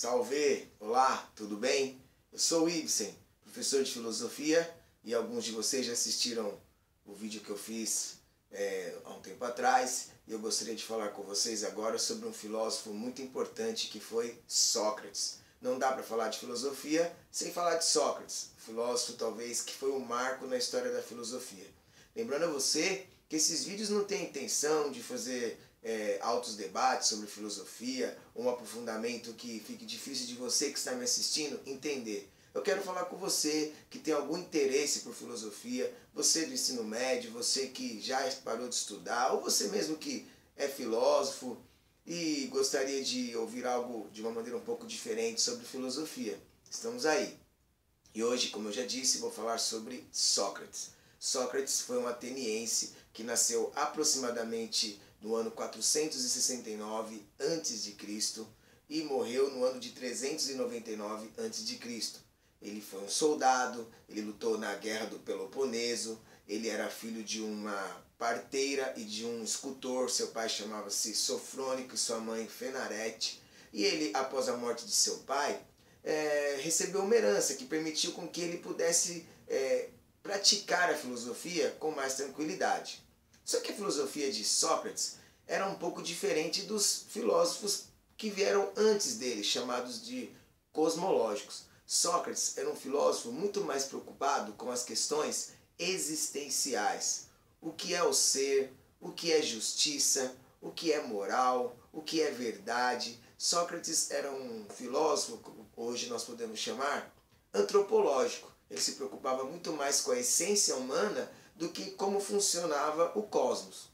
Salve! Olá, tudo bem? Eu sou o Ibsen, professor de filosofia, e alguns de vocês já assistiram o vídeo que eu fiz há um tempo atrás, e eu gostaria de falar com vocês agora sobre um filósofo muito importante que foi Sócrates. Não dá para falar de filosofia sem falar de Sócrates, filósofo talvez que foi um marco na história da filosofia. Lembrando a você que esses vídeos não têm intenção de fazer altos debates sobre filosofia, um aprofundamento que fique difícil de você que está me assistindo entender. Eu quero falar com você que tem algum interesse por filosofia, você do ensino médio, você que já parou de estudar, ou você mesmo que é filósofo e gostaria de ouvir algo de uma maneira um pouco diferente sobre filosofia. Estamos aí. E hoje, como eu já disse, vou falar sobre Sócrates. Sócrates foi um ateniense que nasceu aproximadamente no ano 469 a.C. e morreu no ano de 399 a.C. Ele foi um soldado, ele lutou na Guerra do Peloponeso, ele era filho de uma parteira e de um escultor, seu pai chamava-se Sofrônico e sua mãe Fenarete, e ele, após a morte de seu pai, recebeu uma herança que permitiu com que ele pudesse praticar a filosofia com mais tranquilidade. Só que a filosofia de Sócrates era um pouco diferente dos filósofos que vieram antes dele, chamados de cosmológicos. Sócrates era um filósofo muito mais preocupado com as questões existenciais. O que é o ser, o que é justiça, o que é moral, o que é verdade. Sócrates era um filósofo, hoje nós podemos chamar, antropológico. Ele se preocupava muito mais com a essência humana do que como funcionava o cosmos.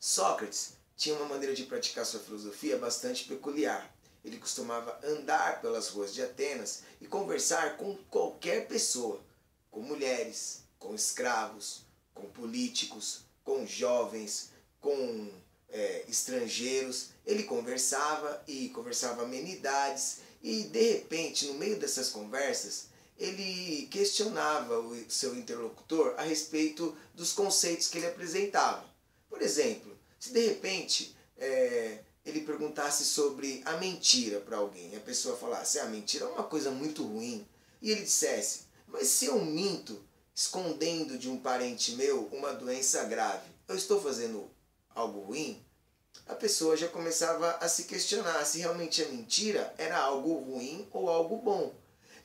Sócrates tinha uma maneira de praticar sua filosofia bastante peculiar. Ele costumava andar pelas ruas de Atenas e conversar com qualquer pessoa, com mulheres, com escravos, com políticos, com jovens, com estrangeiros. Ele conversava e conversava amenidades e, de repente, no meio dessas conversas, ele questionava o seu interlocutor a respeito dos conceitos que ele apresentava. Por exemplo, se de repente ele perguntasse sobre a mentira para alguém, a pessoa falasse, a mentira é uma coisa muito ruim, e ele dissesse, mas se eu minto escondendo de um parente meu uma doença grave, eu estou fazendo algo ruim? A pessoa já começava a se questionar se realmente a mentira era algo ruim ou algo bom.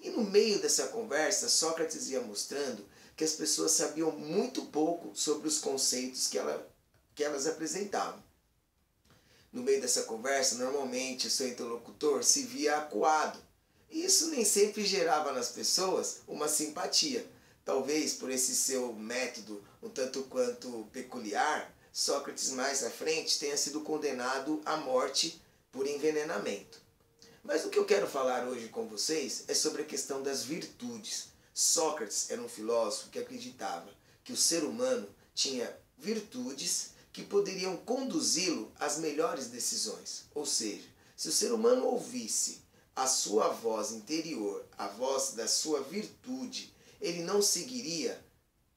E no meio dessa conversa, Sócrates ia mostrando que as pessoas sabiam muito pouco sobre os conceitos que elas apresentavam. No meio dessa conversa, normalmente o seu interlocutor se via acuado. E isso nem sempre gerava nas pessoas uma simpatia. Talvez por esse seu método um tanto quanto peculiar, Sócrates mais à frente tenha sido condenado à morte por envenenamento. Mas o que eu quero falar hoje com vocês é sobre a questão das virtudes. Sócrates era um filósofo que acreditava que o ser humano tinha virtudes que poderiam conduzi-lo às melhores decisões. Ou seja, se o ser humano ouvisse a sua voz interior, a voz da sua virtude, ele não seguiria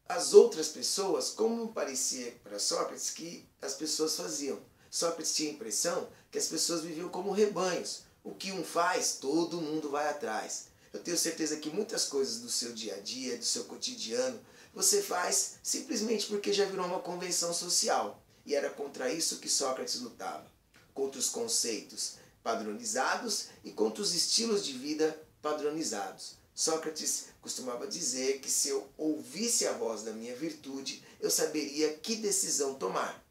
as outras pessoas como parecia para Sócrates que as pessoas faziam. Sócrates tinha a impressão que as pessoas viviam como rebanhos. O que um faz, todo mundo vai atrás. Eu tenho certeza que muitas coisas do seu dia a dia, do seu cotidiano, você faz simplesmente porque já virou uma convenção social. E era contra isso que Sócrates lutava. Contra os conceitos padronizados e contra os estilos de vida padronizados. Sócrates costumava dizer que se eu ouvisse a voz da minha virtude, eu saberia que decisão tomar.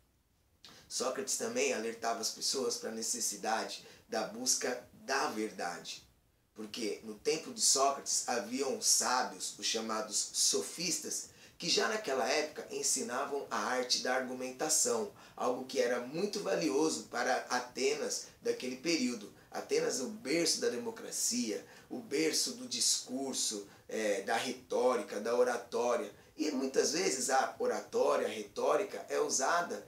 Sócrates também alertava as pessoas para a necessidade da busca da verdade. Porque no tempo de Sócrates haviam sábios, os chamados sofistas, que já naquela época ensinavam a arte da argumentação, algo que era muito valioso para Atenas daquele período. Atenas é o berço da democracia, o berço do discurso, da retórica, da oratória. E muitas vezes a oratória, a retórica é usada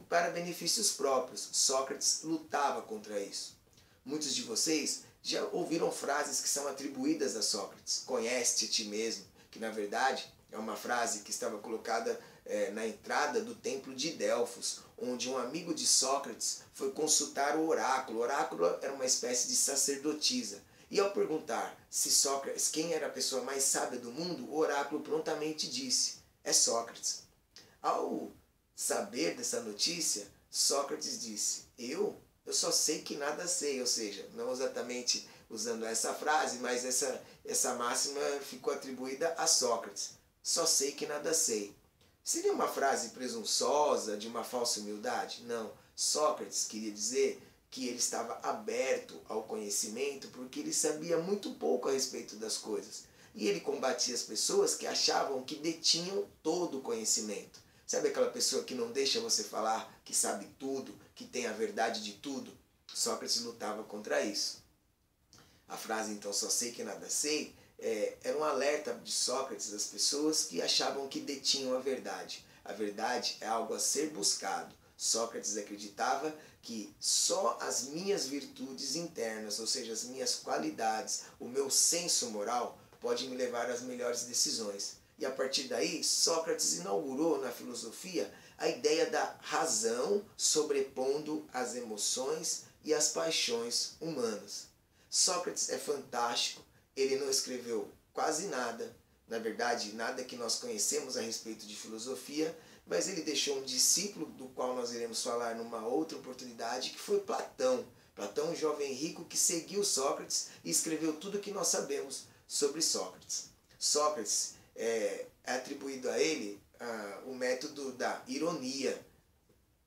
para benefícios próprios. Sócrates lutava contra isso. Muitos de vocês já ouviram frases que são atribuídas a Sócrates. Conhece-te a ti mesmo, que na verdade é uma frase que estava colocada na entrada do templo de Delfos, onde um amigo de Sócrates foi consultar o oráculo. O oráculo era uma espécie de sacerdotisa. E ao perguntar se Sócrates, quem era a pessoa mais sábia do mundo, o oráculo prontamente disse: é Sócrates. Ao saber dessa notícia, Sócrates disse: eu só sei que nada sei. Ou seja, não exatamente usando essa frase, mas essa máxima ficou atribuída a Sócrates. Só sei que nada sei. Seria uma frase presunçosa, de uma falsa humildade? Não. Sócrates queria dizer que ele estava aberto ao conhecimento porque ele sabia muito pouco a respeito das coisas. E ele combatia as pessoas que achavam que detinham todo o conhecimento. Sabe aquela pessoa que não deixa você falar, que sabe tudo, que tem a verdade de tudo? Sócrates lutava contra isso. A frase, então, só sei que nada sei, era um alerta de Sócrates às pessoas que achavam que detinham a verdade. A verdade é algo a ser buscado. Sócrates acreditava que só as minhas virtudes internas, ou seja, as minhas qualidades, o meu senso moral, pode me levar às melhores decisões. E a partir daí, Sócrates inaugurou na filosofia a ideia da razão sobrepondo as emoções e as paixões humanas. Sócrates é fantástico, ele não escreveu quase nada, na verdade, nada que nós conhecemos a respeito de filosofia, mas ele deixou um discípulo do qual nós iremos falar numa outra oportunidade, que foi Platão. Platão, um jovem rico que seguiu Sócrates e escreveu tudo o que nós sabemos sobre Sócrates. Sócrates é atribuído a ele o método da ironia,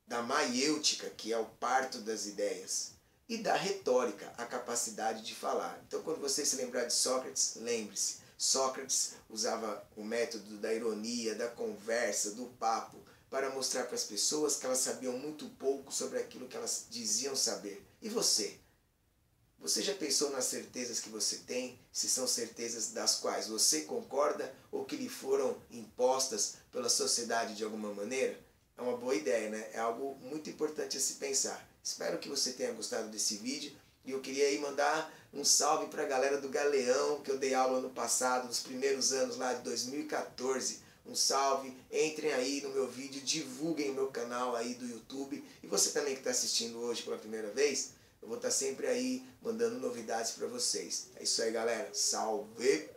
da maiêutica, que é o parto das ideias, e da retórica, a capacidade de falar. Então, quando você se lembrar de Sócrates, lembre-se, Sócrates usava o método da ironia, da conversa, do papo, para mostrar para as pessoas que elas sabiam muito pouco sobre aquilo que elas diziam saber. E você? Você já pensou nas certezas que você tem? Se são certezas das quais você concorda ou que lhe foram impostas pela sociedade de alguma maneira? É uma boa ideia, né? É algo muito importante a se pensar. Espero que você tenha gostado desse vídeo. E eu queria aí mandar um salve para a galera do Galeão, que eu dei aula ano passado, nos primeiros anos lá de 2014. Um salve, entrem aí no meu vídeo, divulguem o meu canal aí do YouTube. E você também que está assistindo hoje pela primeira vez, eu vou estar sempre aí mandando novidades para vocês. É isso aí, galera. Salve!